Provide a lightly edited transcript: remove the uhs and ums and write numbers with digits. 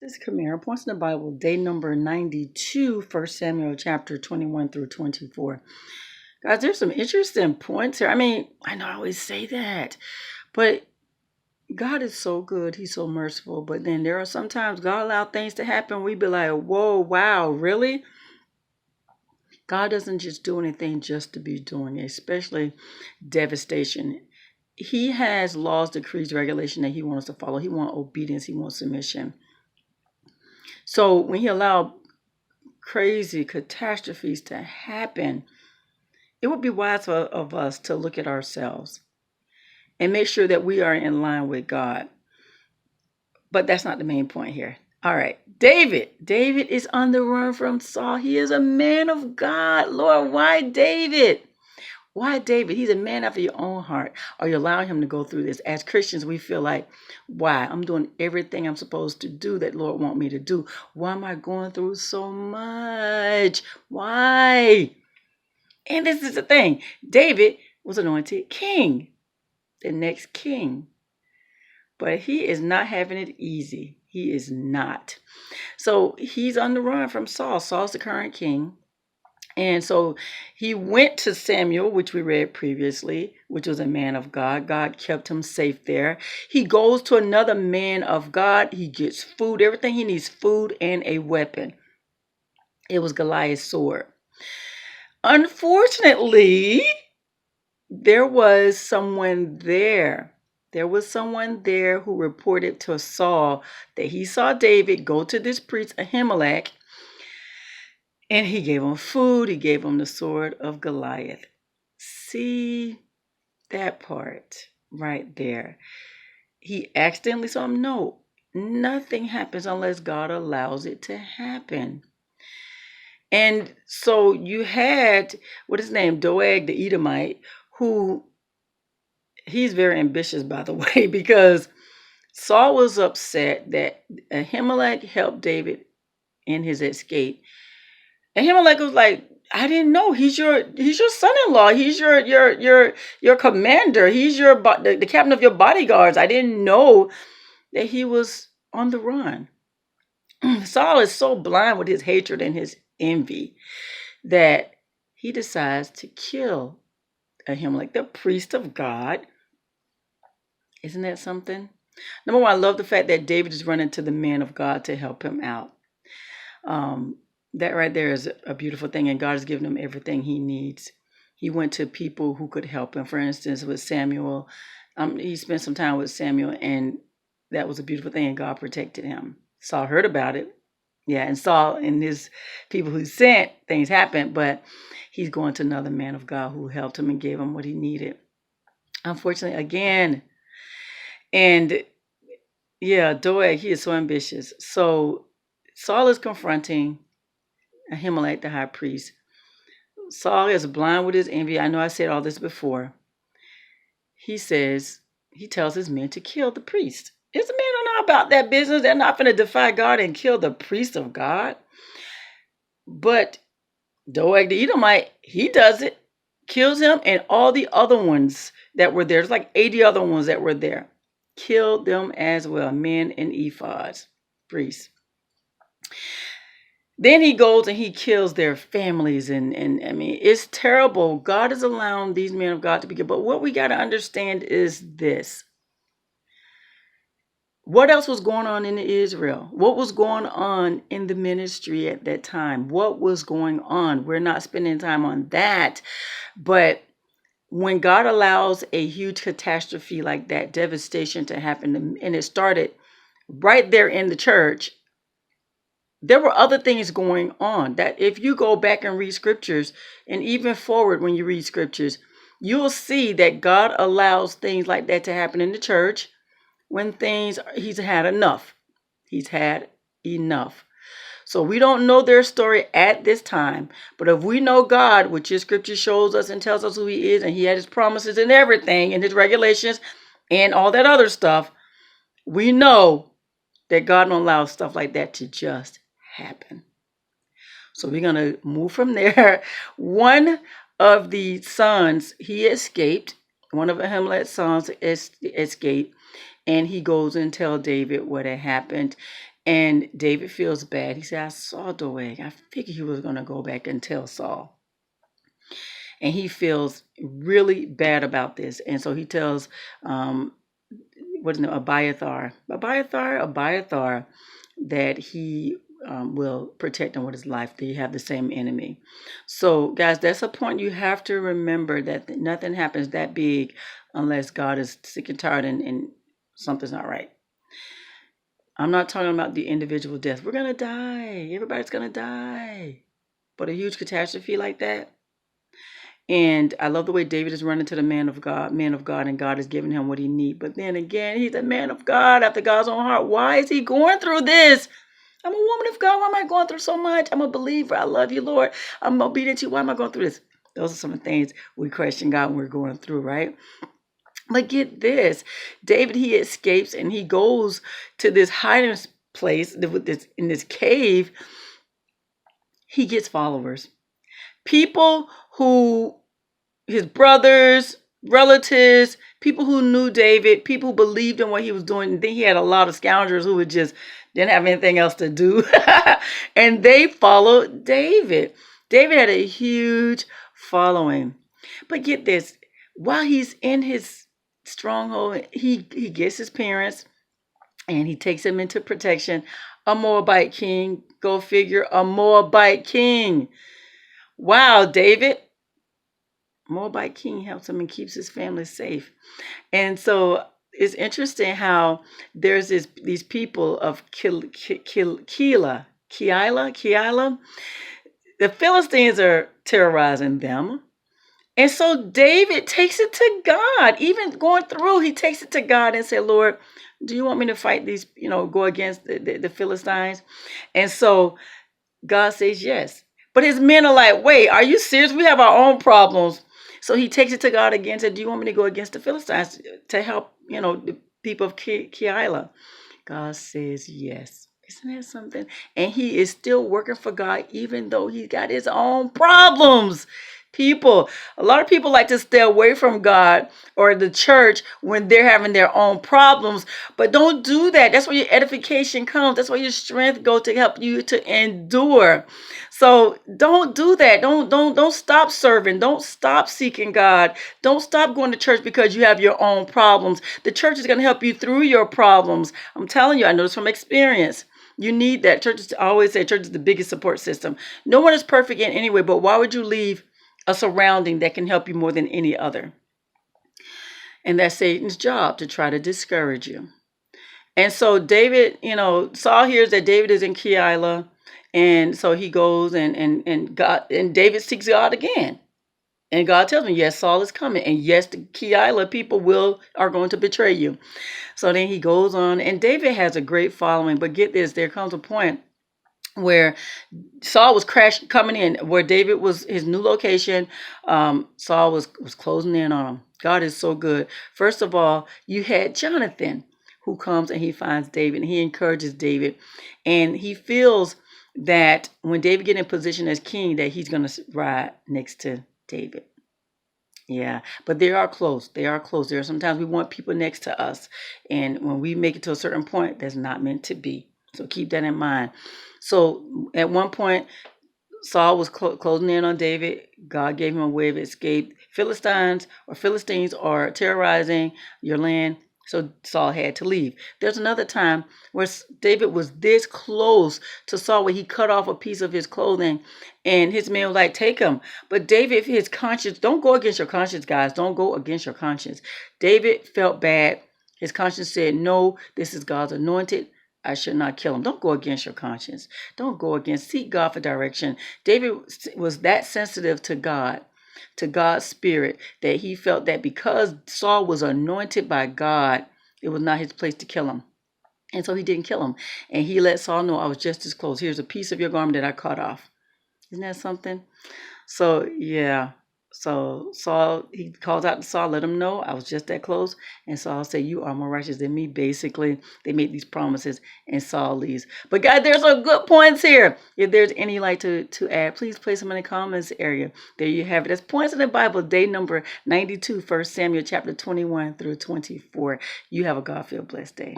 This is Kamera. Points in the Bible, day number 92, 1 Samuel chapter 21 through 24. Guys, there's some interesting points here. I mean, I know I always say that, but God is so good. He's so merciful. But then there are sometimes God allows things to happen. We be like, whoa, wow, really? God doesn't just do anything just to be doing it, especially devastation. He has laws, decrees, regulation that he wants to follow. He wants obedience. He wants submission. So when he allowed crazy catastrophes to happen, it would be wise of us to look at ourselves and make sure that we are in line with God. But that's not the main point here. All right, David. David is on the run from Saul. He is a man of God. Lord, why David? Why David? He's a man after your own heart. Are you allowing him to go through this? As Christians, we feel like, why? I'm doing everything I'm supposed to do that Lord want me to do. Why am I going through so much? Why? And this is the thing. David was anointed king, the next king. But he is not having it easy. He is not. So he's on the run from Saul. Saul's the current king. And so he went to Samuel, which we read previously, which was a man of God. God kept him safe there. He goes to another man of God. He gets food, everything he needs, food and a weapon. It was Goliath's sword. Unfortunately, there was someone there. There was someone there who reported to Saul that he saw David go to this priest Ahimelech, and he gave him food. He gave him the sword of Goliath. See that part right there. He accidentally saw him. No, nothing happens unless God allows it to happen. And so you had, what is his name, Doeg the Edomite, who, he's very ambitious, by the way, because Saul was upset that Ahimelech helped David in his escape. Ahimelech was like, I didn't know. He's your son-in-law. He's your commander. He's the captain of your bodyguards. I didn't know that he was on the run. Saul is so blind with his hatred and his envy that he decides to kill Ahimelech, the priest of God. Isn't that something? Number one, I love the fact that David is running to the man of God to help him out. That right there is a beautiful thing, and God has given him everything he needs. He went to people who could help him. For instance, with Samuel, he spent some time with Samuel, and that was a beautiful thing, and God protected him. Saul heard about it. Yeah, and Saul and his people who sent, things happened, but he's going to another man of God who helped him and gave him what he needed. Unfortunately, again, and yeah, Doeg, he is so ambitious. So Saul is confronting Ahimelech, the high priest. Saul is blind with his envy. I know I said all this before. He tells his men to kill the priest. His men don't know about that business. They're not going to defy God and kill the priest of God. But Doeg the Edomite, he does it. Kills him and all the other ones that were there. There's like 80 other ones that were there. Killed them as well. Men in ephods. Priests. Then he goes and he kills their families. And I mean, it's terrible. God is allowing these men of God to be good. But what we got to understand is this. What else was going on in Israel? What was going on in the ministry at that time? What was going on? We're not spending time on that. But when God allows a huge catastrophe like that, devastation to happen, and it started right there in the church, there were other things going on that if you go back and read scriptures, and even forward when you read scriptures, you'll see that God allows things like that to happen in the church when he's had enough. He's had enough. So we don't know their story at this time, but if we know God, which his scripture shows us and tells us who he is, and he had his promises and everything, and his regulations and all that other stuff, we know that God don't allow stuff like that to just happen. So we're going to move from there. One of the sons, he escaped. One of Ahimelech's sons escaped, and he goes and tells David what had happened. And David feels bad. He said, I saw Doeg. I figured he was going to go back and tell Saul. And he feels really bad about this. And so he tells, what's his name, Abiathar, that he will protect him with his life. They have the same enemy. So, guys, that's a point you have to remember, that nothing happens that big unless God is sick and tired and something's not right. I'm not talking about the individual deaths. We're going to die. Everybody's going to die. But a huge catastrophe like that. And I love the way David is running to the man of God, and God is giving him what he needs. But then again, he's a man of God after God's own heart. Why is he going through this? I'm a woman of God. Why am I going through so much? I'm a believer. I love you, Lord. I'm obedient to you. Why am I going through this? Those are some of the things we question God when we're going through, right? But get this, David, he escapes and he goes to this hiding place in this cave. He gets followers. People who, his brothers, relatives, people who knew David, people who believed in what he was doing. And then he had a lot of scoundrels who didn't have anything else to do. And they followed David. David had a huge following. But get this, while he's in his stronghold, he gets his parents and he takes them into protection. A Moabite king, go figure, a Moabite king. Wow, David. Moabite king helps him and keeps his family safe. And so it's interesting how there's these people of Keilah. The Philistines are terrorizing them. And so David takes it to God. Even going through, he takes it to God and said, Lord, do you want me to fight these, go against the Philistines? And so God says yes. But his men are like, wait, are you serious? We have our own problems. So he takes it to God again and said, do you want me to go against the Philistines to help, the people of Keilah? God says yes. Isn't that something? And he is still working for God, even though he's got his own problems. People, a lot of people like to stay away from God or the church when they're having their own problems, but don't do that. That's where your edification comes. That's where your strength goes to help you to endure. So don't do that. Don't stop serving. Don't stop seeking God. Don't stop going to church because you have your own problems. The church is going to help you through your problems. I'm telling you, I know this from experience. You need that. Churches, I always say church is the biggest support system. No one is perfect in any way, but why would you leave a surrounding that can help you more than any other? And that's Satan's job, to try to discourage you. And so David, Saul hears that David is in Keilah, and so he goes and David seeks God again. And God tells him, yes, Saul is coming. And yes, the Keilah people are going to betray you. So then he goes on, and David has a great following. But get this, there comes a point where Saul was coming in, where David was his new location. Saul was closing in on him. God is so good. First of all, you had Jonathan, who comes and he finds David, and he encourages David. And he feels that when David gets in position as king, that he's going to ride next to David. Yeah, but they are close. There are sometimes we want people next to us, and when we make it to a certain point, that's not meant to be. So keep that in mind. So at one point, Saul was closing in on David. God gave him a way of escape. Philistines are terrorizing your land. So Saul had to leave. There's another time where David was this close to Saul, where he cut off a piece of his clothing, and his men were like, take him. But David, his conscience, don't go against your conscience, guys. Don't go against your conscience. David felt bad. His conscience said, no, this is God's anointed. I should not kill him. Don't go against your conscience. Don't go against. Seek God for direction. David was that sensitive to God, to God's spirit, that he felt that because Saul was anointed by God, it was not his place to kill him. And so he didn't kill him. And he let Saul know, I was just as close. Here's a piece of your garment that I cut off. Isn't that something? So, yeah. So Saul, he calls out to Saul, let him know I was just that close. And Saul said, you are more righteous than me. Basically, they made these promises, and Saul leaves. But God, there's some good points here. If there's any you'd like to add, please place them in the comments area. There you have it. That's Points in the Bible, day number 92, 1 Samuel chapter 21 through 24. You have a God-filled blessed day.